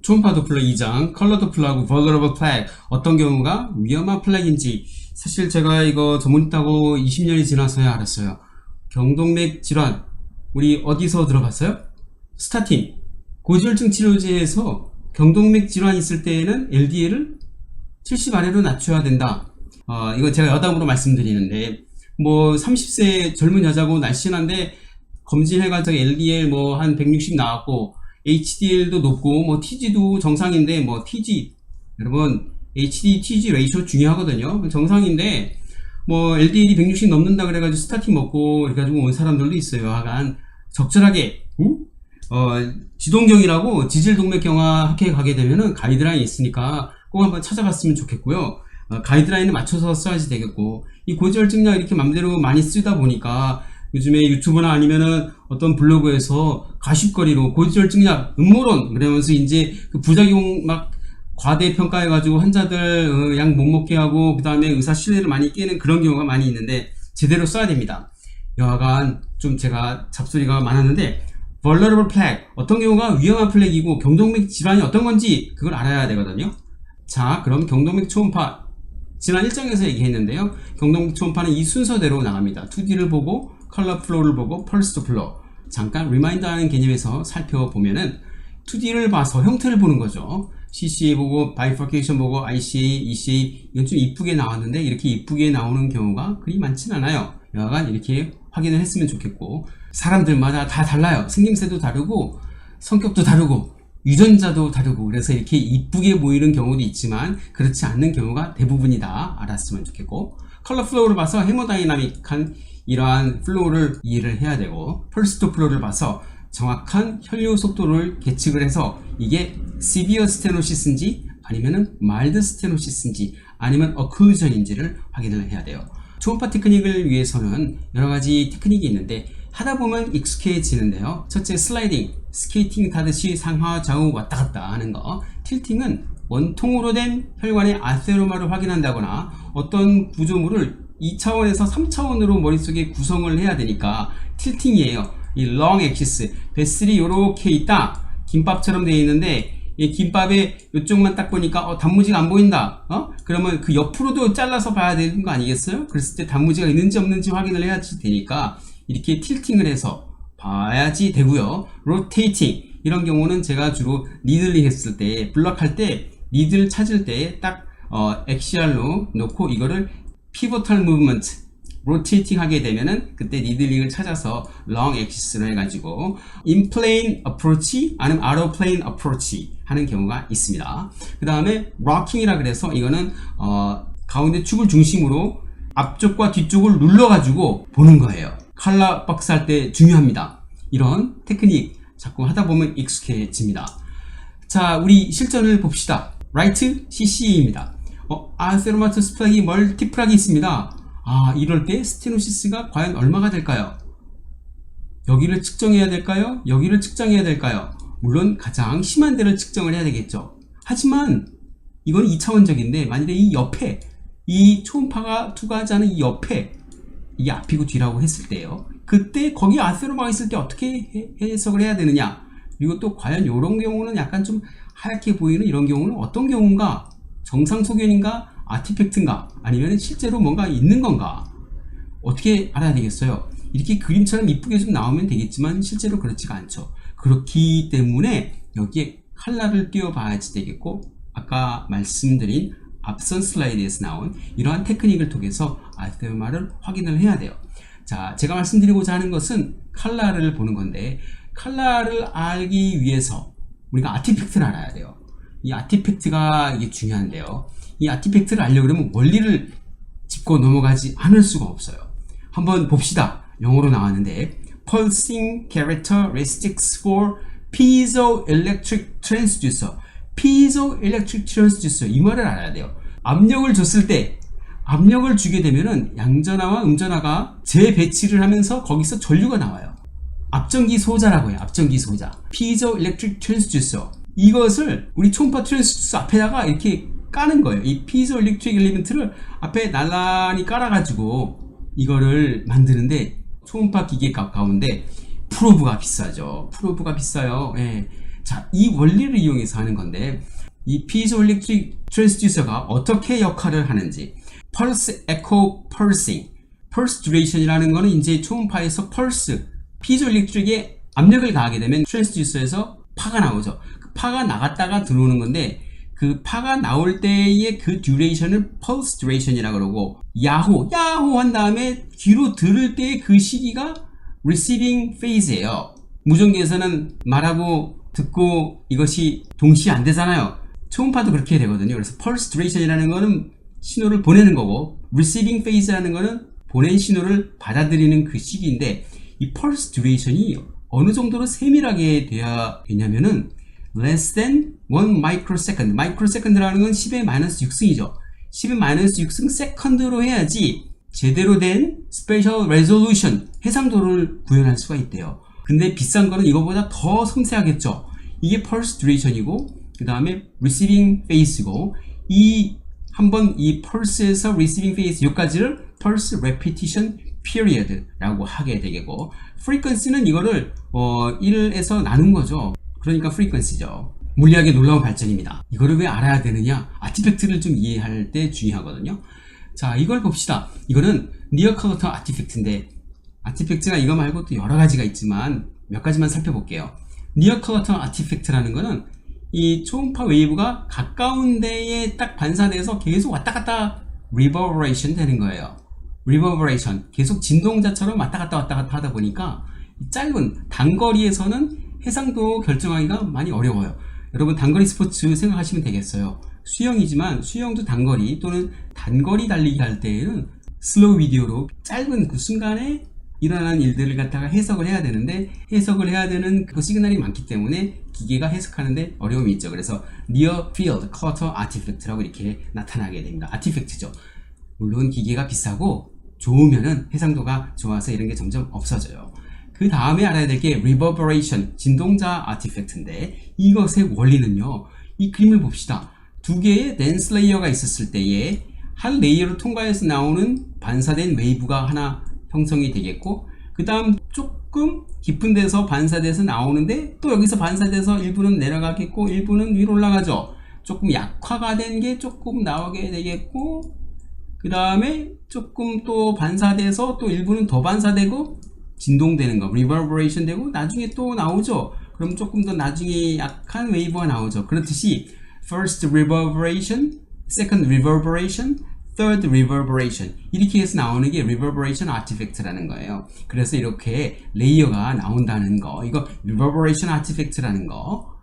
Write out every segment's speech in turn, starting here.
초음파 도플러 2장, 컬러 도플러하고 vulnerable flag, 어떤 경우가 위험한 플래그인지. 사실 제가 이거 전문했다고 20년이 지나서야 알았어요. 경동맥 질환, 우리 어디서 들어봤어요? 스타틴, 고지혈증 치료제에서 경동맥 질환 있을 때에는 LDL을 70 아래로 낮춰야 된다. 이거 제가 여담으로 말씀드리는데, 뭐 30세 젊은 여자고 날씬한데 검진해가지고 LDL 뭐 한 160 나왔고 HDL도 높고 뭐 TG도 정상인데, 뭐 TG 여러분 HD TG 레이쇼 중요하거든요. 정상인데 뭐 LDL이 160 넘는다 그래가지고 스타틴 먹고 그래가지고 온 사람들도 있어요. 하간 적절하게 지동경이라고 지질동맥경화 학회에 가게 되면은 가이드라인이 있으니까 꼭 한번 찾아봤으면 좋겠고요. 가이드라인에 맞춰서 써야지 되겠고, 이 고지혈증약 이렇게 맘대로 많이 쓰다 보니까 요즘에 유튜브나 아니면은 어떤 블로그에서 가십거리로 고지혈증약 음모론 그러면서 이제 그 부작용 막 과대평가해가지고 환자들 약 못 먹게 하고 그 다음에 의사 신뢰를 많이 깨는 그런 경우가 많이 있는데, 제대로 써야 됩니다. 여하간 좀 제가 잡소리가 많았는데, vulnerable flag, 어떤 경우가 위험한 플래그이고 경동맥 질환이 어떤 건지 그걸 알아야 되거든요. 자, 그럼 경동맥 초음파 지난 1장에서 얘기했는데요. 경동맥 초음파는 이 순서대로 나갑니다. 2D를 보고 컬러 플로우를 보고 펄스 도플러. 잠깐 리마인드 하는 개념에서 살펴보면은 2D를 봐서 형태를 보는 거죠. CCA 보고 bifurcation 보고 ICA, ECA, 이건 좀 이쁘게 나왔는데 이렇게 이쁘게 나오는 경우가 그리 많진 않아요. 여하간 이렇게 확인을 했으면 좋겠고, 사람들마다 다 달라요. 생김새도 다르고 성격도 다르고 유전자도 다르고, 그래서 이렇게 이쁘게 보이는 경우도 있지만 그렇지 않는 경우가 대부분이다. 알았으면 좋겠고, 컬러 플로우를 봐서 헤모다이나믹한 이러한 플로우를 이해를 해야 되고, 펄스 도플러를 봐서 정확한 혈류 속도를 계측을 해서 이게 시비어 스테노시스인지 아니면은 마일드 스테노시스인지 아니면 어클루전인지를 확인을 해야 돼요. 초음파 테크닉을 위해서는 여러가지 테크닉이 있는데 하다 보면 익숙해지는데요. 첫째, 슬라이딩, 스케이팅 타듯이 상하 좌우 왔다 갔다 하는 거. 틸팅은 원통으로 된 혈관의 아테로마를 확인한다거나 어떤 구조물을 2차원에서 3차원으로 머릿속에 구성을 해야 되니까 틸팅이에요. 이 롱 엑시스, 뱃슬이 요렇게 있다, 김밥처럼 되어 있는데 이 김밥의 이쪽만 딱 보니까 단무지가 안 보인다. 그러면 그 옆으로도 잘라서 봐야 되는 거 아니겠어요? 그랬을 때 단무지가 있는지 없는지 확인을 해야지 되니까 이렇게 틸팅을 해서 봐야지 되고요. 로테이팅, 이런 경우는 제가 주로 니들링 했을 때, 블럭할 때 니들 찾을 때 딱 엑시알로 놓고 이거를 피보탈 무브먼트 로테이팅 하게 되면은 그때 니들링을 찾아서 롱 엑시스로 해가지고 인플레인 어프로치 아니면 아웃플레인 어프로치 하는 경우가 있습니다. 그 다음에 록킹이라 그래서 이거는 가운데 축을 중심으로 앞쪽과 뒤쪽을 눌러가지고 보는 거예요. 컬러 박스 할 때 중요합니다. 이런 테크닉 자꾸 하다 보면 익숙해집니다. 자, 우리 실전을 봅시다. 라이트 CCE입니다. 아테로마토스 플래기 멀티플락이 있습니다. 이럴 때 스테노시스가 과연 얼마가 될까요? 여기를 측정해야 될까요? 여기를 측정해야 될까요? 물론 가장 심한 데를 측정을 해야 되겠죠. 하지만 이건 2차원적인데 만일에 이 옆에, 이 초음파가 투과하지 이 옆에, 이게 앞이고 뒤라고 했을 때요, 그때 거기 아테로마가 있을 때 어떻게 해석을 해야 되느냐, 그리고 또 과연 이런 경우는 약간 좀 하얗게 보이는 이런 경우는 어떤 경우인가, 정상 소견인가, 아티팩트인가, 아니면 실제로 뭔가 있는 건가, 어떻게 알아야 되겠어요? 이렇게 그림처럼 이쁘게 좀 나오면 되겠지만 실제로 그렇지가 않죠. 그렇기 때문에 여기에 컬러를 띄워봐야지 되겠고, 아까 말씀드린 앞선 슬라이드에서 나온 이러한 테크닉을 통해서 아테로마를 확인을 해야 돼요. 자, 제가 말씀드리고자 하는 것은 컬러를 보는 건데, 컬러를 알기 위해서 우리가 아티팩트를 알아야 돼요. 이 아티팩트가 이게 중요한데요. 이 아티팩트를 알려고 그러면 원리를 짚고 넘어가지 않을 수가 없어요. 한번 봅시다. 영어로 나왔는데 Pulsing Characteristics for Piezoelectric Transducer. Piezoelectric Transducer, 이 말을 알아야 돼요. 압력을 줬을 때, 압력을 주게 되면은 양전하와 음전하가 재배치를 하면서 거기서 전류가 나와요. 앞전기 소자라고 해요. 앞전기 소자. Piezoelectric Transducer. 이것을 우리 초음파 트랜스듀서 앞에다가 이렇게 까는 거예요. 이 피조엘렉트릭 엘리먼트를 앞에 나란히 깔아가지고 이거를 만드는데 초음파 기계 가운데 프로브가 비싸죠. 프로브가 비싸요. 예. 자, 이 원리를 이용해서 하는 건데 이 피조엘렉트릭 트랜스듀서가 어떻게 역할을 하는지 펄스 에코 펄싱 펄스 듀레이션이라는 거는 이제 초음파에서 펄스 피조엘렉트릭에 압력을 가하게 되면 트랜스듀서에서 파가 나오죠. 그 파가 나갔다가 들어오는 건데 그 파가 나올 때의 그 듀레이션을 펄스 듀레이션이라고 그러고 야호 한 다음에 뒤로 들을 때의 그 시기가 receiving phase예요. 무전기에서는 말하고 듣고 이것이 동시에 안 되잖아요. 초음파도 그렇게 되거든요. 그래서 펄스 듀레이션이라는 거는 신호를 보내는 거고 receiving phase라는 거는 보낸 신호를 받아들이는 그 시기인데 이 펄스 듀레이션이 어느 정도로 세밀하게 돼야 되냐면은 less than 1 microsecond. microsecond라는 건 10의 마이너스 6승이죠. 10의 마이너스 6승 세컨드로 해야지 제대로 된 스페셜 레졸루션 해상도를 구현할 수가 있대요. 근데 비싼 거는 이거보다 더 섬세하겠죠. 이게 펄스 듀레이션이고 그 다음에 receiving phase고 이 한번 이 펄스에서 receiving phase 여기까지를 펄스 repetition period라고 하게 되겠고 frequency는 이거를 1에서 나눈 거죠. 그러니까 frequency죠. 물리학의 놀라운 발전입니다. 이거를 왜 알아야 되느냐? 아티팩트를 좀 이해할 때 중요하거든요. 자, 이걸 봅시다. 이거는 니어 컬러터 아티팩트인데 아티팩트가 이거 말고 또 여러 가지가 있지만 몇 가지만 살펴볼게요. 니어 컬러터 아티팩트라는 거는 이 초음파 웨이브가 가까운 데에 딱 반사돼서 계속 왔다 갔다 reverberation 되는 거예요. reverberation. 계속 진동자처럼 왔다 갔다 하다 보니까 짧은 단거리에서는 해상도 결정하기가 많이 어려워요. 여러분 단거리 스포츠 생각하시면 되겠어요. 수영이지만 수영도 단거리 또는 단거리 달리기 할 때에는 슬로우 비디오로 짧은 그 순간에 일어나는 일들을 갖다가 해석을 해야 되는데 해석을 해야 되는 그 시그널이 많기 때문에 기계가 해석하는데 어려움이 있죠. 그래서 Near Field Clutter Artifact라고 이렇게 나타나게 됩니다. 아티팩트죠. 물론 기계가 비싸고 좋으면은 해상도가 좋아서 이런 게 점점 없어져요. 그 다음에 알아야 될 게 reverberation, 진동자 아티팩트인데 이것의 원리는요. 이 그림을 봅시다. 두 개의 덴스 레이어가 있었을 때에 한 레이어를 통과해서 나오는 반사된 웨이브가 하나 형성이 되겠고 그 다음 조금 깊은 데서 반사돼서 나오는데 또 여기서 반사돼서 일부는 내려가겠고 일부는 위로 올라가죠. 조금 약화가 된 게 조금 나오게 되겠고 그 다음에 조금 또 반사돼서 또 일부는 더 반사되고 진동되는 거, reverberation 되고 나중에 또 나오죠. 그럼 조금 더 나중에 약한 웨이브가 나오죠. 그렇듯이 first reverberation, second reverberation, third reverberation 이렇게 해서 나오는 게 reverberation artifact라는 거예요. 그래서 이렇게 레이어가 나온다는 거, 이거 reverberation artifact라는 거.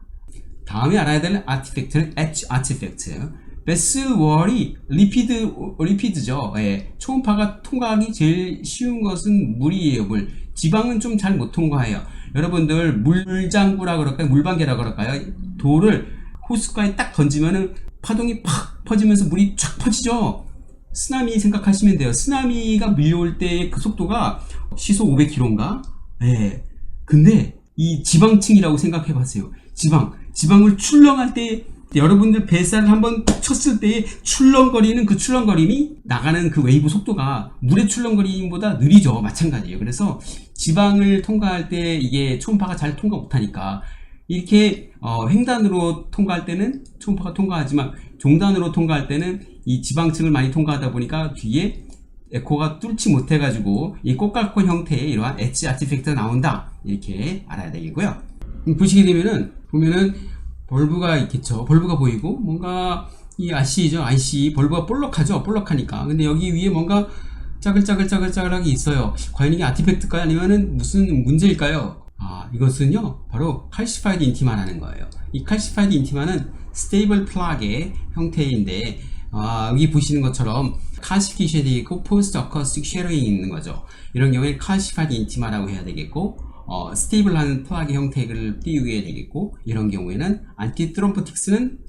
다음에 알아야 될 artifact는 edge artifact. 베슬월이 리피드죠. 예, 초음파가 통과하기 제일 쉬운 것은 물이에요. 물. 지방은 좀 잘 못 통과해요. 여러분들 물장구라 그럴까요? 물방개라 그럴까요? 돌을 호숫가에 딱 던지면은 파동이 팍 퍼지면서 물이 쫙 퍼지죠. 쓰나미 생각하시면 돼요. 쓰나미가 밀려올 때 그 속도가 시속 500km인가? 예. 근데 이 지방층이라고 생각해 봤어요. 지방을 출렁할 때 여러분들 뱃살을 한번 쳤을 때 출렁거리는 그 출렁거림이 나가는 그 웨이브 속도가 물의 출렁거림보다 느리죠. 마찬가지예요. 그래서 지방을 통과할 때 이게 초음파가 잘 통과 못하니까 이렇게 횡단으로 통과할 때는 초음파가 통과하지만 종단으로 통과할 때는 이 지방층을 많이 통과하다 보니까 뒤에 에코가 뚫지 못해가지고 이 꽃갈콘 형태의 이러한 엣지 아티팩트가 나온다. 이렇게 알아야 되겠고요. 보시게 되면은 벌브가 있겠죠. 벌브가 보이고 뭔가 이 IC죠. IC 벌브가 볼록하죠. 볼록하니까. 근데 여기 위에 뭔가 짜글짜글하게 있어요. 과연 이게 아티팩트일까요? 아니면은 무슨 문제일까요? 이것은요 바로 칼시파이드 인티마라는 거예요. 이 칼시파이드 인티마는 스테이블 플락의 형태인데 여기 보시는 것처럼 칼시피케이션이 있고 포스트 어커스틱 쉐어링이 있는 거죠. 이런 경우에 칼시파이드 인티마라고 해야 되겠고 스테이블한 플락의 형태를 띄우게 되겠고 이런 경우에는 안티트롬포틱스는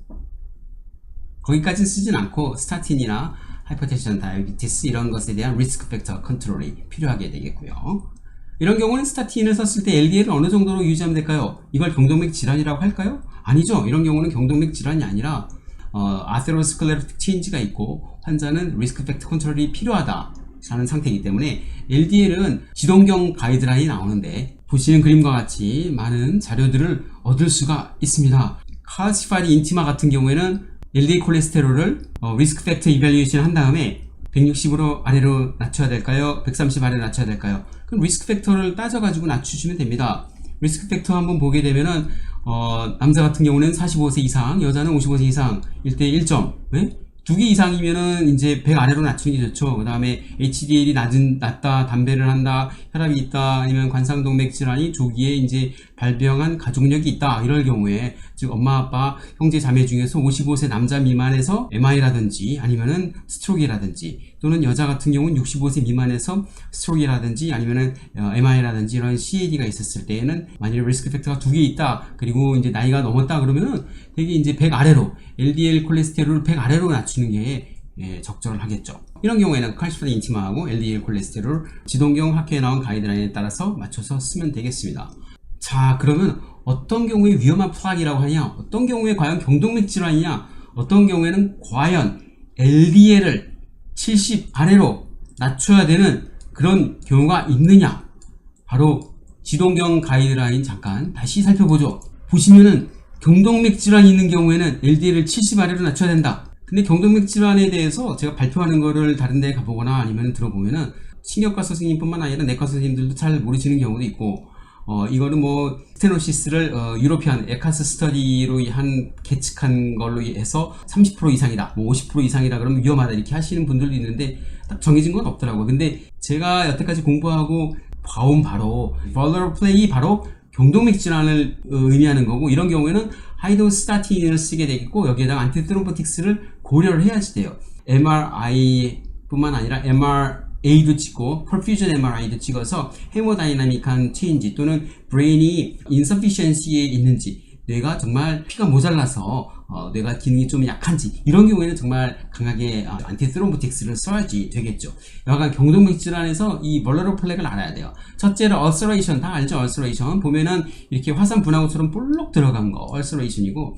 거기까지 쓰진 않고 스타틴이나 하이퍼텐션, 다이아비티스 이런 것에 대한 리스크 팩터 컨트롤이 필요하게 되겠고요. 이런 경우는 스타틴을 썼을 때 LDL을 어느 정도로 유지하면 될까요? 이걸 경동맥 질환이라고 할까요? 아니죠. 이런 경우는 경동맥 질환이 아니라 아테로스클레로틱 체인지가 있고 환자는 리스크 팩터 컨트롤이 필요하다. 하는 상태이기 때문에 LDL은 지동경 가이드라인이 나오는데 보시는 그림과 같이 많은 자료들을 얻을 수가 있습니다. 칼시파이드 인티마 같은 경우에는 LDL 콜레스테롤을 리스크 팩터 이밸류에이션 한 다음에 160으로 아래로 낮춰야 될까요? 130 아래로 낮춰야 될까요? 그럼 리스크 팩터를 따져가지고 낮추시면 됩니다. 리스크 팩터 한번 보게 되면은 남자 같은 경우는 45세 이상, 여자는 55세 이상, 1대 1점. 네? 2개 이상이면은 이제 100 아래로 낮추는 게 좋죠. 그 다음에 HDL이 낮다, 담배를 한다, 혈압이 있다, 아니면 관상동맥 질환이 조기에 이제 발병한 가족력이 있다. 이럴 경우에, 즉, 엄마, 아빠, 형제, 자매 중에서 55세 남자 미만에서 MI라든지 아니면은 스트로크라든지 또는 여자 같은 경우는 65세 미만에서 스트로크라든지 아니면은 MI라든지 이런 CAD가 있었을 때에는 만약에 리스크 팩터가 2개 있다. 그리고 이제 나이가 넘었다 그러면은 되게 이제 100 아래로, LDL 콜레스테롤을 100 아래로 낮추는 게 적절하겠죠. 이런 경우에는 칼시파이드 인티마하고 LDL 콜레스테롤 지동경 학회에 나온 가이드라인에 따라서 맞춰서 쓰면 되겠습니다. 자, 그러면 어떤 경우에 위험한 플락이라고 하냐, 어떤 경우에 과연 경동맥 질환이냐, 어떤 경우에는 과연 LDL을 70 아래로 낮춰야 되는 그런 경우가 있느냐, 바로 지동경 가이드라인 잠깐 다시 살펴보죠. 보시면은 경동맥 질환이 있는 경우에는 LDL을 70 아래로 낮춰야 된다. 근데 경동맥 질환에 대해서 제가 발표하는 거를 다른 데 가보거나 아니면 들어보면은 신경과 선생님뿐만 아니라 내과 선생님들도 잘 모르시는 경우도 있고, 이거는 뭐 스테노시스를 유로피안 에카스 스터디로 계측한 걸로 해서 30% 이상이다, 뭐 50% 이상이다 그러면 위험하다 이렇게 하시는 분들도 있는데 딱 정해진 건 없더라고요. 근데 제가 여태까지 공부하고 봐온 바로 vulnerable play 바로 경동맥 질환을 의미하는 거고, 이런 경우에는 하이도스 스타틴을 쓰게 되겠고 여기에다가 안티트롬보틱스를 고려를 해야지 돼요. MRI 뿐만 아니라 MRA도 찍고 perfusion MRI도 찍어서 헤모다이나믹한 체인지 또는 브레인이 insufficiency에 있는지, 뇌가 정말 피가 모자라서 뇌가 기능이 좀 약한지, 이런 경우에는 정말 강하게 안티트롬보틱스를 써야지 되겠죠. 여하간 경동맥 질환에서 이 vulnerable 플렉을 알아야 돼요. 첫째로 ulceration, 다 알죠? ulceration 보면은 이렇게 화산 분화구처럼 볼록 들어간 거 ulceration이고,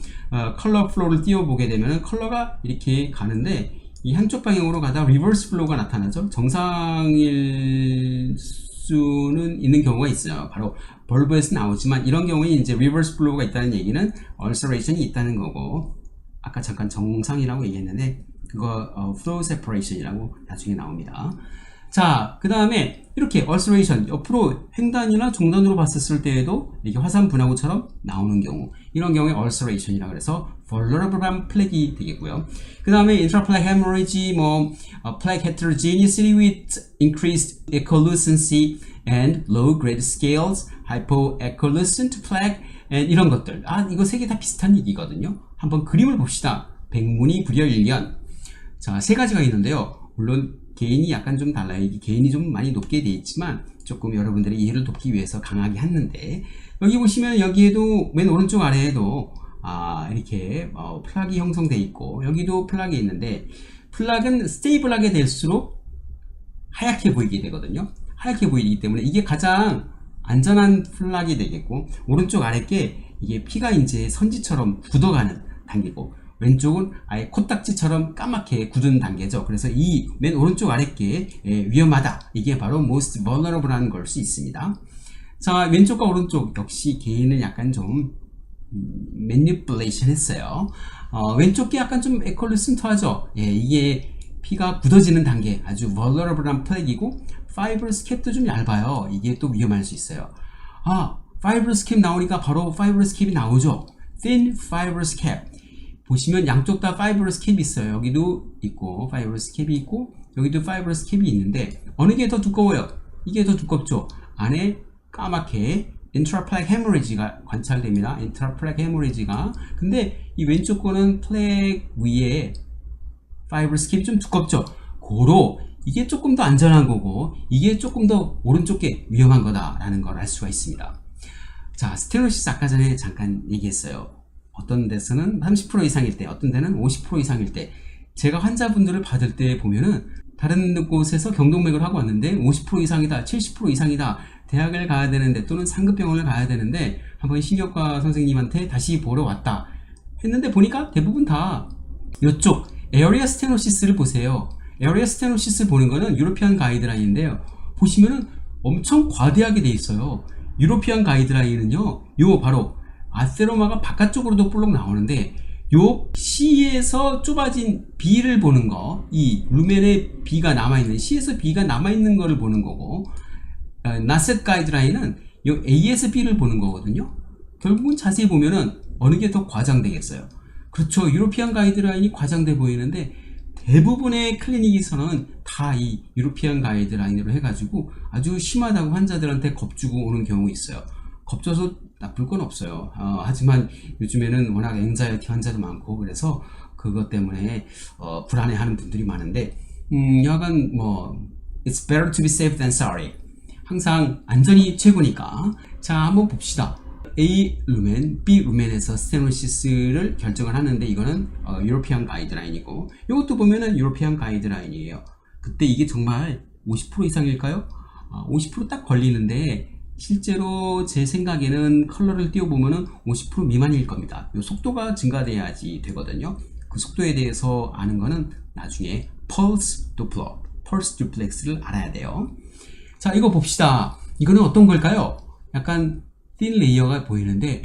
컬러 플로우를 띄워보게 되면은 컬러가 이렇게 가는데 이 한쪽 방향으로 가다 리버스 플로우가 나타나죠. 정상일 수는 있는 경우가 있어요. 바로 벌브에서 나오지만 이런 경우에 이제 리버스 플로우가 있다는 얘기는 ulceration이 있다는 거고, 아까 잠깐 정상이라고 얘기했는데 그거 flow separation이라고 나중에 나옵니다. 자, 그 다음에 이렇게 ulceration 옆으로 횡단이나 중단으로 봤었을 때에도 이렇게 화산 분화구처럼 나오는 경우, 이런 경우에 ulceration이라 그래서 vulnerable 플렉이 되겠고요. 그 다음에 intraplaque hemorrhage, plaque heterogeneity with increased echolucency and low grade scales, hypoecholucent plaque, and 이런 것들. 이거 세 개 다 비슷한 얘기거든요. 한번 그림을 봅시다. 백문이 불여일견. 자, 세 가지가 있는데요. 물론 개인이 약간 좀 달라요. 이게 개인이 좀 많이 높게 돼 있지만 조금 여러분들의 이해를 돕기 위해서 강하게 했는데, 여기 보시면 여기에도 맨 오른쪽 아래에도 이렇게 플락이 형성되어 있고 여기도 플락이 있는데, 플락은 스테이블하게 될수록 하얗게 보이게 되거든요. 하얗게 보이기 때문에 이게 가장 안전한 플락이 되겠고, 오른쪽 아래께 이게 피가 이제 선지처럼 굳어가는 단계고, 왼쪽은 아예 코딱지처럼 까맣게 굳은 단계죠. 그래서 이 맨 오른쪽 아래께 위험하다, 이게 바로 most vulnerable한 걸 수 있습니다. 자, 왼쪽과 오른쪽 역시 개인을 약간 좀 manipulation 했어요. 왼쪽 게 약간 좀 에컬루센트하죠. 이게 피가 굳어지는 단계, 아주 vulnerable한 플렉이고, fibrous cap도 좀 얇아요. 이게 또 위험할 수 있어요. fibrous cap 나오니까 바로 fibrous cap이 나오죠. thin fibrous cap. 보시면 양쪽 다 fibrous cap이 있어요. 여기도 있고 fibrous cap이 있고 여기도 fibrous cap이 있는데 어느 게 더 두꺼워요? 이게 더 두껍죠. 안에 까맣게 intraplaque hemorrhage가 관찰됩니다. intraplaque hemorrhage가. 근데 이 왼쪽 거는 플렉 위에 fibrous cap이 좀 두껍죠. 고로 이게 조금 더 안전한 거고 이게 조금 더 오른쪽 게 위험한 거다라는 걸 알 수가 있습니다. 자, 스테노시스 아까 전에 잠깐 얘기했어요. 어떤 데서는 30% 이상일 때, 어떤 데는 50% 이상일 때, 제가 환자분들을 받을 때 보면은 다른 곳에서 경동맥을 하고 왔는데 50% 이상이다, 70% 이상이다, 대학을 가야 되는데 또는 상급병원을 가야 되는데 한번 신경과 선생님한테 다시 보러 왔다 했는데 보니까 대부분 다 이쪽 에어리아 스테노시스를 보세요. 에어리아 스테노시스 보는 거는 유로피안 가이드라인인데요. 보시면은 엄청 과대하게 돼 있어요. 유로피안 가이드라인은요, 요 바로 아세로마가 바깥쪽으로도 볼록 나오는데 요 C에서 좁아진 B를 보는 거, 이 루멘의 B가 남아있는, C에서 B가 남아있는 거를 보는 거고, 나셋 가이드라인은 요 A에서 B를 보는 거거든요. 결국은 자세히 보면은 어느 게 더 과장되겠어요. 그렇죠. 유로피안 가이드라인이 과장돼 보이는데 대부분의 클리닉에서는 다 이 유로피안 가이드라인으로 해가지고 아주 심하다고 환자들한테 겁주고 오는 경우 있어요. 겁줘서 나쁠 건 없어요. 하지만 요즘에는 워낙 앵자이티 환자도 많고 그래서 그것 때문에 불안해하는 분들이 많은데 여하간 뭐 It's better to be safe than sorry. 항상 안전이 최고니까. 자, 한번 봅시다. A 루멘, B 루멘에서 스테노시스를 결정을 하는데 이거는 유로피안 가이드라인이고 이것도 보면은 유로피안 가이드라인이에요. 그때 이게 정말 50% 이상일까요? 50% 딱 걸리는데 실제로 제 생각에는 컬러를 띄워보면은 50% 미만일 겁니다. 이 속도가 증가돼야지 되거든요. 그 속도에 대해서 아는 거는 나중에 펄스 도플러, 펄스 듀플렉스를 알아야 돼요. 자, 이거 봅시다. 이거는 어떤 걸까요? 약간 틴 레이어가 보이는데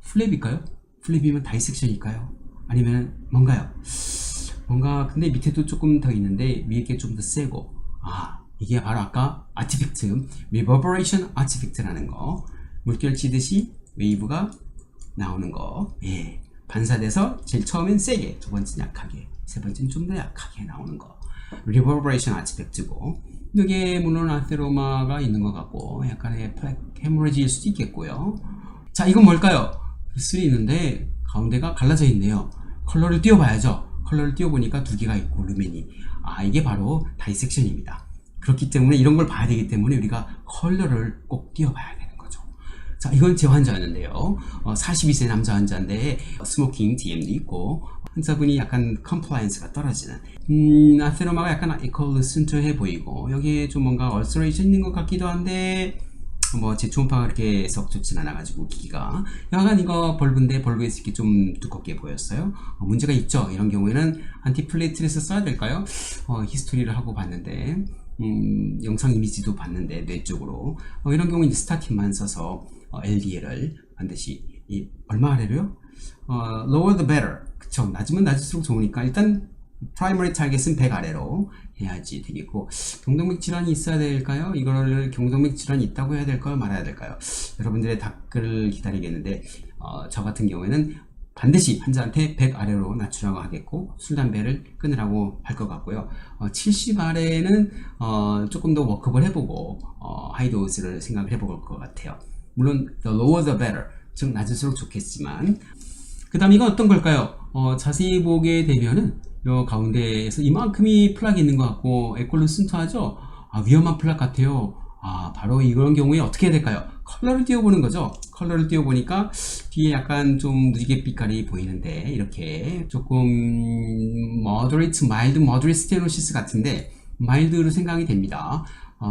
플랩일까요? 플랩이면 다이섹션일까요? 아니면 뭔가요? 뭔가 근데 밑에도 조금 더 있는데 위에 게 좀 더 세고 이게 바로 아까 아티팩트, 리버버레이션 아티팩트라는 거. 물결 치듯이 웨이브가 나오는 거. 예. 반사돼서 제일 처음엔 세게, 두 번째는 약하게, 세 번째는 좀 더 약하게 나오는 거. 리버버레이션 아티팩트고 여기에 물론 아테로마가 있는 것 같고 약간의 플렉 헤모리지일 수도 있겠고요. 자, 이건 뭘까요? 글쓰리 있는데 가운데가 갈라져 있네요. 컬러를 띄워봐야죠. 컬러를 띄워보니까 두 개가 있고 루멘이 이게 바로 다이섹션입니다. 그렇기 때문에 이런 걸 봐야 되기 때문에 우리가 컬러를 꼭 띄워봐야 되는 거죠. 자, 이건 제 환자였는데요. 42세 남자 환자인데 스모킹 DM도 있고 환자분이 약간 컴플라이언스가 떨어지는 아테로마가 약간 이퀄루센트해 보이고 여기에 좀 뭔가 얼서레이션 있는 것 같기도 한데 뭐 제 초음파가 그렇게 썩 좋진 않아가지고 기기가 약간 이거 벌브인데 벌브에서 이렇게 좀 두껍게 보였어요. 문제가 있죠. 이런 경우에는 안티플레이트let을 써야 될까요? 히스토리를 하고 봤는데 영상 이미지도 봤는데 뇌 쪽으로 이런 경우는 이제 스타틴만 써서 LDL을 반드시 얼마 아래로요? lower the better. 그쵸. 낮으면 낮을수록 좋으니까 일단 프라이머리 타겟은 100 아래로 해야지 되겠고 경동맥 질환이 있어야 될까요? 이거를 경동맥 질환이 있다고 해야 될까요? 말아야 될까요? 여러분들의 답글을 기다리겠는데 저 같은 경우에는 반드시 환자한테 100 아래로 낮추라고 하겠고 술, 담배를 끊으라고 할 것 같고요. 70 아래는 조금 더 워크업을 해보고 하이도스를 생각을 해볼 것 같아요. 물론 the lower the better, 즉 낮을수록 좋겠지만 그 다음 이건 어떤 걸까요? 자세히 보게 되면은 요 가운데에서 이만큼이 플락이 있는 것 같고 에콜루센트하죠? 위험한 플락 같아요. 바로 이런 경우에 어떻게 해야 될까요? 컬러를 띄워보는 거죠. 컬러를 띄워보니까 뒤에 약간 좀 무지개 빛깔이 보이는데 이렇게 조금 moderate, mild, moderate stenosis 같은데 mild로 생각이 됩니다.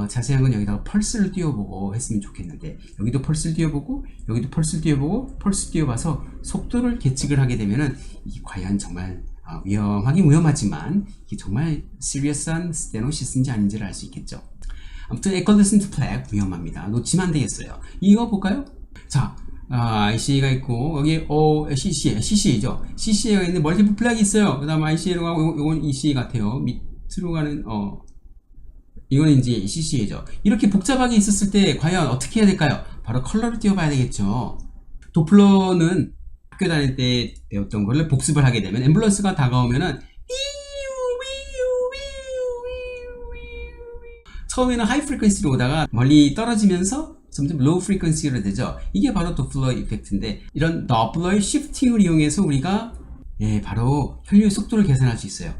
자세한 건 여기다가 펄스를 띄워보고 했으면 좋겠는데 여기도 펄스를 띄워보고 여기도 펄스를 띄워보고 펄스 띄워봐서 속도를 계측을 하게 되면은 이게 과연 정말 위험하긴 위험하지만 이게 정말 시리어스한 스테노시스인지 아닌지를 알 수 있겠죠. 아무튼 에컬루센트 플렉 위험합니다. 놓치면 안 되겠어요. 이거 볼까요? 자, ICA가 있고 여기 CCA죠. CCA가 있는데 멀티플 플렉이 있어요. 그 다음 ICA로 가고 이건 ECA 같아요. 밑으로 가는 이거는 이제 CCA죠. 이렇게 복잡하게 있었을 때 과연 어떻게 해야 될까요? 바로 컬러를 띄워봐야 되겠죠. 도플러는 학교 다닐 때 배웠던 거를 복습을 하게 되면 앰뷸런스가 다가오면은 처음에는 하이 프리퀀시로 오다가 멀리 떨어지면서 점점 로우 프리퀀시로 되죠. 이게 바로 도플러 이펙트인데 이런 도플러의 시프팅을 이용해서 우리가 바로 혈류의 속도를 계산할 수 있어요.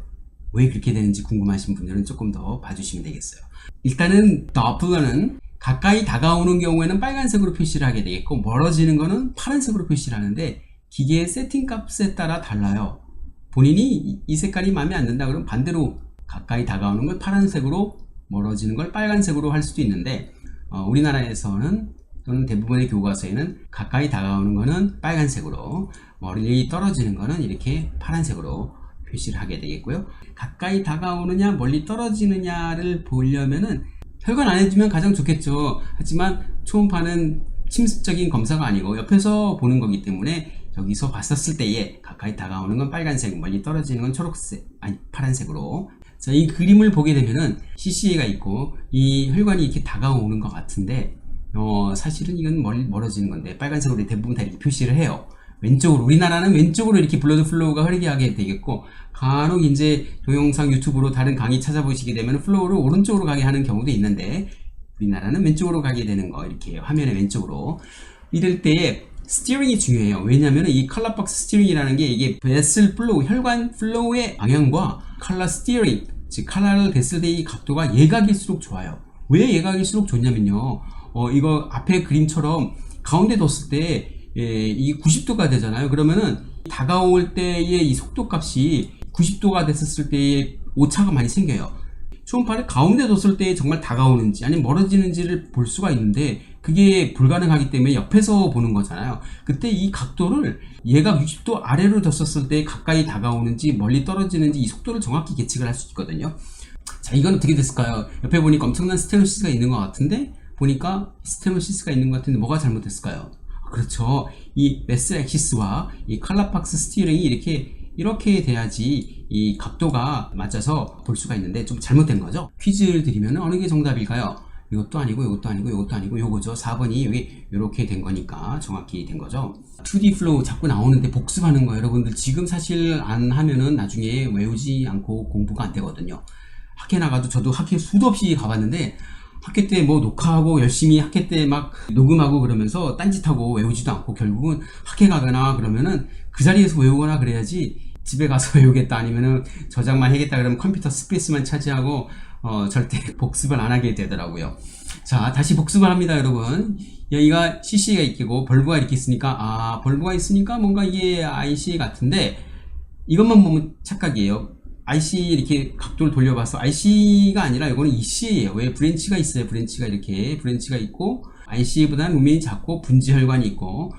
왜 그렇게 되는지 궁금하신 분들은 조금 더 봐주시면 되겠어요. 일단은 도플러는 가까이 다가오는 경우에는 빨간색으로 표시를 하게 되겠고 멀어지는 거는 파란색으로 표시를 하는데 기계의 세팅 값에 따라 달라요. 본인이 이 색깔이 마음에 안 든다 그러면 반대로 가까이 다가오는 걸 파란색으로 멀어지는 걸 빨간색으로 할 수도 있는데 우리나라에서는 또는 대부분의 교과서에는 가까이 다가오는 거는 빨간색으로 멀리 떨어지는 거는 이렇게 파란색으로 표시를 하게 되겠고요. 가까이 다가오느냐 멀리 떨어지느냐를 보려면은 혈관 안 해주면 가장 좋겠죠. 하지만 초음파는 침습적인 검사가 아니고 옆에서 보는 거기 때문에 여기서 봤었을 때에 가까이 다가오는 건 빨간색, 멀리 떨어지는 건 초록색, 아니 파란색으로. 자, 이 그림을 보게 되면은 CCA가 있고 이 혈관이 이렇게 다가오는 것 같은데 사실은 이건 멀어지는 건데 빨간색으로 대부분 다 이렇게 표시를 해요. 왼쪽으로, 우리나라는 왼쪽으로 이렇게 블러드 플로우가 흐르게 하게 되겠고, 간혹 이제 동영상 유튜브로 다른 강의 찾아보시게 되면 플로우를 오른쪽으로 가게 하는 경우도 있는데, 우리나라는 왼쪽으로 가게 되는 거, 이렇게 화면의 왼쪽으로. 이럴 때 스티어링이 중요해요. 왜냐하면 이 컬러 박스 스티어링이라는 게 이게 베슬 플로우, 혈관 플로우의 방향과 컬러 스티어링, 즉 컬러를 댔을 때 이 각도가 예각일수록 좋아요. 왜 예각일수록 좋냐면요, 이거 앞에 그림처럼 가운데 뒀을 때 이게 90도가 되잖아요. 그러면은 다가올 때의 이 속도 값이 90도가 됐었을 때의 오차가 많이 생겨요. 초음파를 가운데 뒀을 때 정말 다가오는지 아니면 멀어지는지를 볼 수가 있는데 그게 불가능하기 때문에 옆에서 보는 거잖아요. 그때 이 각도를 얘가 60도 아래로 뒀었을 때 가까이 다가오는지 멀리 떨어지는지 이 속도를 정확히 계측을 할 수 있거든요. 자, 이건 어떻게 됐을까요? 옆에 보니까 엄청난 스테노시스가 있는 것 같은데, 보니까 스테노시스가 있는 것 같은데 뭐가 잘못됐을까요? 그렇죠. 이 베슬 액시스와 이 컬러 박스 스티어링이 이렇게 돼야지 이 각도가 맞아서 볼 수가 있는데 좀 잘못된 거죠. 퀴즈를 드리면 어느 게 정답일까요? 이것도 아니고 이것도 아니고 이것도 아니고 요거죠. 4번이 여기 이렇게 된 거니까 정확히 된 거죠. 2D 플로우 자꾸 나오는데 복습하는 거 여러분들 지금 사실 안 하면은 나중에 외우지 않고 공부가 안 되거든요. 학회 나가도 저도 학회 수도 없이 가봤는데 학회 때 뭐 녹화하고 열심히 학회 때 막 녹음하고 그러면서 딴짓하고 외우지도 않고 결국은 학회 가거나 그러면은 그 자리에서 외우거나 그래야지 집에 가서 외우겠다 아니면은 저장만 하겠다 그러면 컴퓨터 스페이스만 차지하고 절대 복습을 안 하게 되더라고요. 자, 다시 복습을 합니다, 여러분. 여기가 CC가 있고 벌브가 이렇게 있으니까 벌브가 있으니까 뭔가 이게 IC 같은데 이것만 보면 착각이에요. IC 이렇게 각도를 돌려봐서 IC가 아니라 이거는 EC예요. 왜 브랜치가 있어요. 브랜치가 이렇게 브랜치가 있고 IC보다는 루멘이 작고 분지 혈관이 있고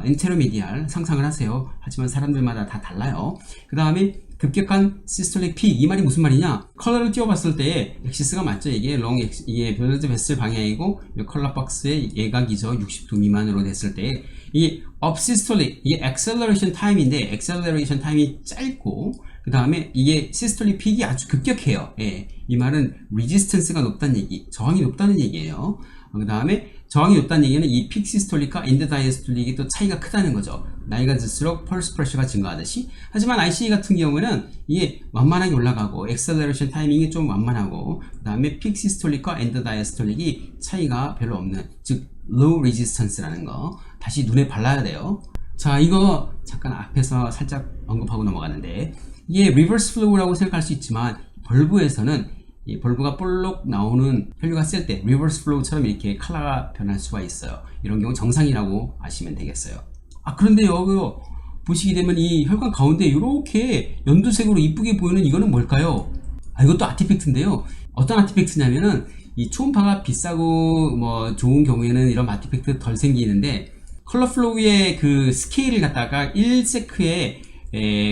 엔테로미디알 상상을 하세요. 하지만 사람들마다 다 달라요. 그 다음에 급격한 시스톨릭 P, 이 말이 무슨 말이냐? 컬러를 띄워봤을 때 엑시스가 맞죠? 이게 이게 블러드 베슬 방향이고 컬러 박스의 예각이죠. 60도 미만으로 됐을 때 이 업시스톨릭, 이게 액셀러레이션 타임인데 액셀러레이션 타임이 짧고 그 다음에 이게 시스톨릭 픽이 아주 급격해요. 예, 이 말은 레지스턴스가 높다는 얘기, 저항이 높다는 얘기예요. 그 다음에 저항이 높다는 얘기는 이 픽 시스톨릭과 엔드 다이스톨릭이 또 차이가 크다는 거죠. 나이가 들수록 펄스 프레셔가 증가하듯이. 하지만 IC 같은 경우는 이게 완만하게 올라가고 액셀러레이션 타이밍이 좀 완만하고 그 다음에 픽 시스톨릭과 엔드 다이스톨릭이 차이가 별로 없는, 즉 low resistance라는 거 다시 눈에 발라야 돼요. 자, 이거 잠깐 앞에서 살짝 언급하고 넘어가는데 이게 리버스 플로우라고 생각할 수 있지만 벌브에서는 이 벌브가 볼록 나오는 혈류가 셀 때 리버스 플로우처럼 이렇게 컬러가 변할 수가 있어요. 이런 경우 정상이라고 아시면 되겠어요. 그런데 여기 보시게 되면 이 혈관 가운데 이렇게 연두색으로 이쁘게 보이는 이거는 뭘까요? 이것도 아티팩트인데요. 어떤 아티팩트냐면은 이 초음파가 비싸고 뭐 좋은 경우에는 이런 아티팩트 덜 생기는데 컬러 플로우의 그 스케일을 갖다가 1세크에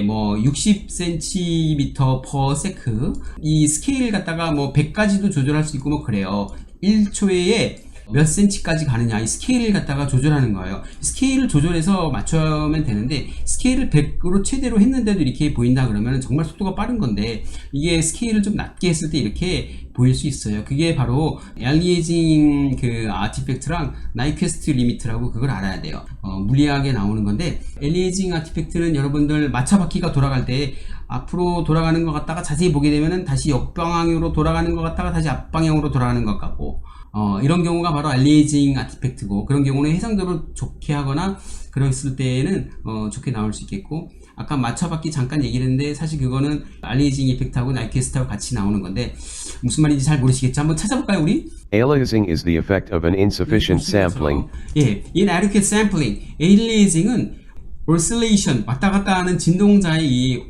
뭐 60cm per 세크 이 스케일 갖다가 뭐 100까지도 조절할 수 있고 뭐 그래요. 1초에 몇 cm까지 가느냐 이 스케일을 갖다가 조절하는 거예요. 스케일을 조절해서 맞추면 되는데 스케일을 100으로 최대로 했는데도 이렇게 보인다 그러면 정말 속도가 빠른 건데 이게 스케일을 좀 낮게 했을 때 이렇게 보일 수 있어요. 그게 바로 엘리에이징 그 아티팩트랑 나이퀘스트 리미트라고 그걸 알아야 돼요. 물리학에 나오는 건데 엘리에이징 아티팩트는 여러분들 마차 바퀴가 돌아갈 때 앞으로 돌아가는 것 같다가 자세히 보게 되면은 다시 역방향으로 돌아가는 것 같다가 다시 앞방향으로 돌아가는 것 같고 이런 경우가 바로 알리에이징 아티팩트고 그런 경우는 해상도를 좋게 하거나 그랬을 때에는 좋게 나올 수 있겠고 아까 마차바퀴 잠깐 얘기를 했는데 사실 그거는 알리에이징 이펙트하고 나이퀘스트하고 같이 나오는 건데 무슨 말인지 잘 모르시겠죠? 한번 찾아볼까요 우리? Aliasing is the effect of an insufficient sampling. 예, inadequate sampling. aliasing은 oscillation 왔다 갔다 하는 진동자의 이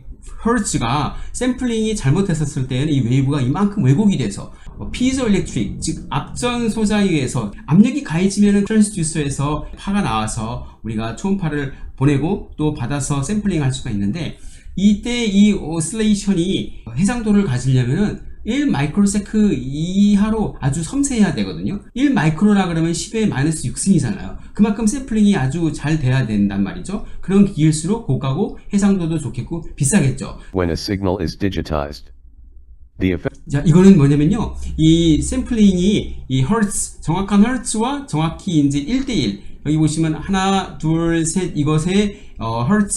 hertz가 샘플링이 잘못했었을 때는 이 웨이브가 이만큼 왜곡이 돼서 피조엘렉트릭, 즉 앞전 소자에 의해서 압력이 가해지면은 트랜스듀서에서 파가 나와서 우리가 초음파를 보내고 또 받아서 샘플링 할 수가 있는데 이때 이 오실레이션이 해상도를 가지려면은 1 마이크로세크 이하로 아주 섬세해야 되거든요. 1 마이크로라 그러면 10의 마이너스 6승이잖아요. 그만큼 샘플링이 아주 잘 돼야 된단 말이죠. 그런 기일수록 고가고 해상도도 좋겠고 비싸겠죠. When a signal is digitized, the effect 자, 이거는 뭐냐면요. 이 샘플링이 이 허츠, 정확한 허츠와 정확히 이제 1대1. 여기 보시면 하나, 둘, 셋 이것의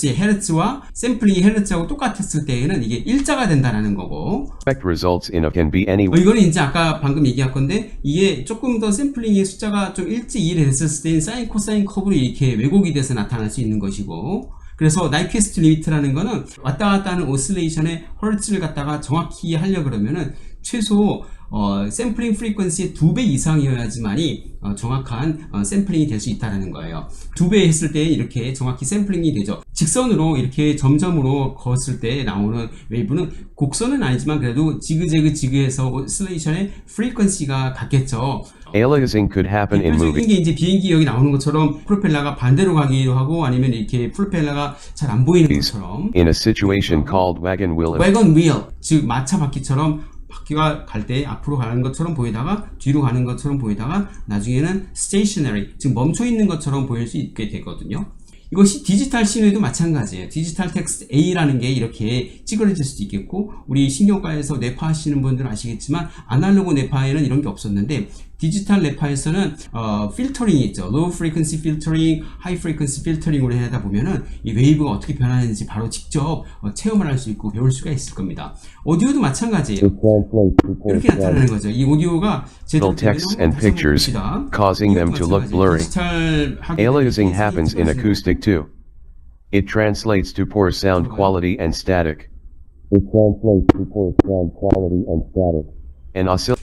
헤르츠와 샘플링이 헤르츠하고 똑같았을 때에는 이게 일자가 된다라는 거고. results in a can be any 이거는 이제 아까 방금 얘기한 건데 이게 조금 더 샘플링의 숫자가 좀 일찍 됐을 때는 사인 코사인 커브로 이렇게 왜곡이 돼서 나타날 수 있는 것이고. 그래서 나이퀴스트 리미트라는 거는 왔다 갔다 하는 오실레이션의 헐츠를 갖다가 정확히 하려 그러면은 최소 샘플링 프리퀀시의 2배 이상이어야지만이 정확한 샘플링이 될 수 있다는 거예요. 2배 했을 때 이렇게 정확히 샘플링이 되죠. 직선으로 이렇게 점점으로 걷을 때 나오는 웨이브는 곡선은 아니지만 그래도 지그재그해서 오실레이션의 프리퀀시가 같겠죠. aliasing could happen in 대표적인 moving 게 이제 비행기 여기 나오는 것처럼 프로펠러가 반대로 가기도 하고 아니면 이렇게 프로펠러가 잘 안 보이는 것처럼 in a situation called wagon wheel wagon wheel, 즉 마차 바퀴처럼 바퀴가 갈 때 앞으로 가는 것처럼 보이다가 뒤로 가는 것처럼 보이다가 나중에는 stationary, 즉 멈춰 있는 것처럼 보일 수 있게 되거든요. 이것이 디지털 시내도 마찬가지예요. 디지털 텍스트 A라는 게 이렇게 찌그러질 수도 있겠고, 우리 신경과에서 뇌파 하시는 분들은 아시겠지만 아날로그 뇌파에는 이런 게 없었는데 디지털 뇌파에서는 필터링이 있죠. low frequency filtering, high frequency filtering으로 하다 보면은 이 웨이브가 어떻게 변하는지 바로 직접 체험을 할 수 있고 배울 수가 있을 겁니다. 오디오도 마찬가지예요. 이렇게 나타나는 거죠. 이 오디오가 제대로 texts and pictures, causing them to look blurry. Aliasing happens in acoustic too. It translates to poor sound quality and static.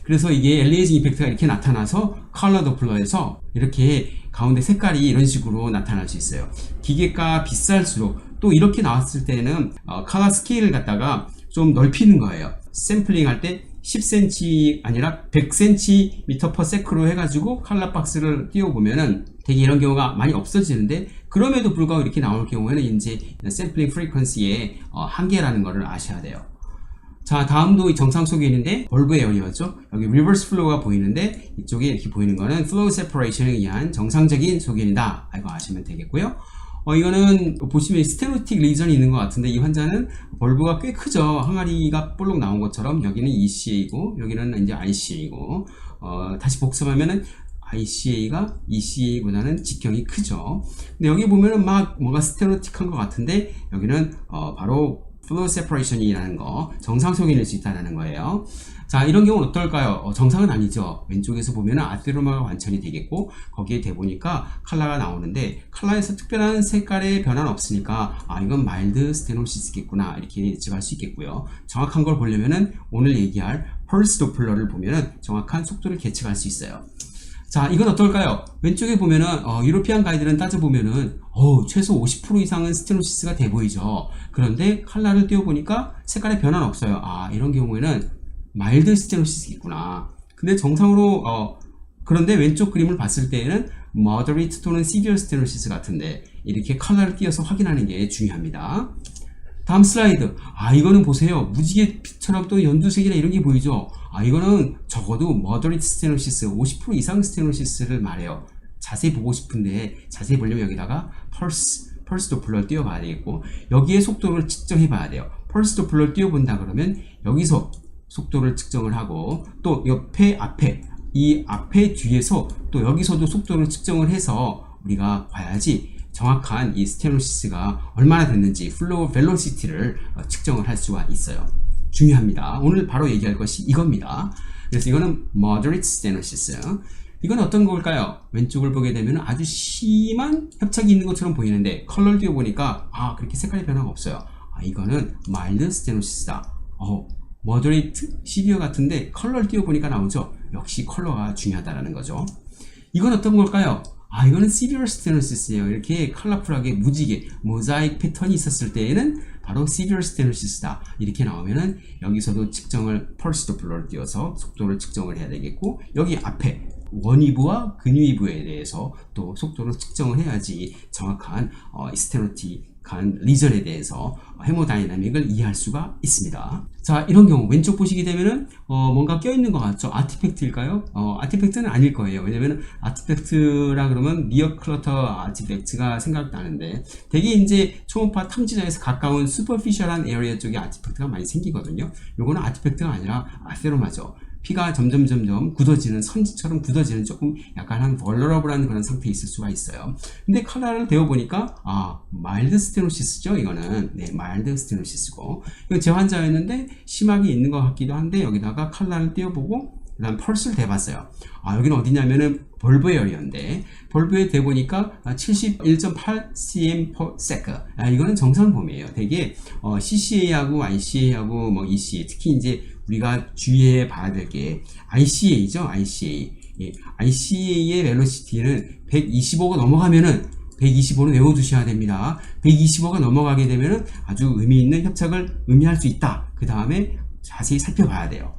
그래서 이게 엘리에이징 이펙트가 이렇게 나타나서 컬러 도플러에서 이렇게 가운데 색깔이 이런 식으로 나타날 수 있어요. 기계가 비쌀수록 또 이렇게 나왔을 때는 컬러 스케일을 갖다가 좀 넓히는 거예요. 샘플링 할 때 10cm 아니라 100cm per sec로 해가지고 컬러 박스를 띄워보면은 되게 이런 경우가 많이 없어지는데, 그럼에도 불구하고 이렇게 나올 경우에는 이제 샘플링 프리퀀시의 한계라는 것을 아셔야 돼요. 자, 다음도 정상 소개인인데 벌브 에어리어죠. 여기 리버스 플로우가 보이는데 이쪽에 이렇게 보이는 거는 플로우 세퍼레이션에 의한 정상적인 소견이다. 이거 아시면 되겠고요. 이거는 보시면 스테노틱 리전이 있는 것 같은데 이 환자는 벌브가 꽤 크죠. 항아리가 볼록 나온 것처럼 여기는 ECA이고 여기는 이제 ICA이고 다시 복습하면은 ICA가 ECA보다는 직경이 크죠. 근데 여기 보면은 막 뭔가 스테노틱한 것 같은데 여기는 바로 플로우 세퍼레이션이라는 거, 정상 소견일 수 있다는 거예요. 자, 이런 경우는 어떨까요? 정상은 아니죠. 왼쪽에서 보면은 아테로마가 완천이 되겠고 거기에 대보니까 컬러가 나오는데 컬러에서 특별한 색깔의 변화는 없으니까 이건 마일드 스테노시스겠구나 이렇게 예측할 수 있겠고요. 정확한 걸 보려면은 오늘 얘기할 펄스 도플러를 보면은 정확한 속도를 계측할 수 있어요. 자, 이건 어떨까요? 왼쪽에 보면은 유로피안 가이드는 따져보면은 최소 50% 이상은 스테노시스가 돼 보이죠. 그런데 컬러를 띄워보니까 색깔의 변화는 없어요. 이런 경우에는 마일드 스테노시스겠구나. 근데 정상으로 그런데 왼쪽 그림을 봤을 때에는 moderate 또는 severe 스테노시스 같은데 이렇게 컬러를 띄워서 확인하는 게 중요합니다. 다음 슬라이드. 이거는 보세요. 무지개빛처럼 또 연두색이나 이런 게 보이죠? 이거는 적어도 moderate stenosis, 50% 이상 스테노시스를 말해요. 자세히 보고 싶은데 자세히 보려면 여기다가 펄스 도플러를 띄워봐야 되겠고 여기에 속도를 측정해 봐야 돼요. 펄스 도플러를 띄워본다 그러면 여기서 속도를 측정을 하고 또 옆에 앞에 이 앞에 뒤에서 또 여기서도 속도를 측정을 해서 우리가 봐야지 정확한 이 스테노시스가 얼마나 됐는지 플로우 벨로시티를 측정을 할 수가 있어요. 중요합니다. 오늘 바로 얘기할 것이 이겁니다. 그래서 이거는 moderate stenosis. 이건 어떤 걸까요? 왼쪽을 보게 되면 아주 심한 협착이 있는 것처럼 보이는데 컬러를 띄워보니까 그렇게 색깔의 변화가 없어요. 이거는 mild stenosis다. moderate, severe 같은데 컬러를 띄워보니까 나오죠. 역시 컬러가 중요하다는 거죠. 이건 어떤 걸까요? 이거는 severe stenosis예요. 이렇게 컬러풀하게 무지개, 모자이크 패턴이 있었을 때에는 바로 severe stenosis다. 이렇게 나오면은 여기서도 측정을 펄스 도플러를 띄워서 속도를 측정을 해야 되겠고 여기 앞에 원위부와 근위부에 대해서 또 속도를 측정을 해야지 정확한 스테노틱한 리전에 대해서 헤모다이나믹을 이해할 수가 있습니다. 자, 이런 경우 왼쪽 보시게 되면은 뭔가 껴있는 것 같죠? 아티팩트일까요? 아티팩트는 아닐 거예요. 왜냐면은 아티팩트라 그러면 니어 클러터 아티팩트가 생각나는데 되게 이제 초음파 탐지자에서 가까운 슈퍼피셜한 에어리어 쪽에 아티팩트가 많이 생기거든요. 요거는 아티팩트가 아니라 아세로마죠. 피가 점점 굳어지는, 선지처럼 굳어지는 조금 약간 한 벌러러블한 그런 상태에 있을 수가 있어요. 근데 컬러를 대어보니까, 마일드 스테노시스죠, 이거는. 네, 마일드 스테노시스고. 이거 제 환자였는데, 심하게 있는 것 같기도 한데, 여기다가 컬러를 띄워보고, 그 다음 펄스를 대봤어요. 여기는 어디냐면은, 볼브 에어리어인데, 볼브에 대보니까 71.8 cm per sec. 이거는 정상범위에요. 되게, CCA하고 ICA하고 뭐 ECA, 특히 이제 우리가 주의해 봐야 될 게 ICA죠. ICA. 예, ICA의 벨로시티는 125가 넘어가면은 125는 외워두셔야 됩니다. 125가 넘어가게 되면은 아주 의미 있는 협착을 의미할 수 있다. 그 다음에 자세히 살펴봐야 돼요.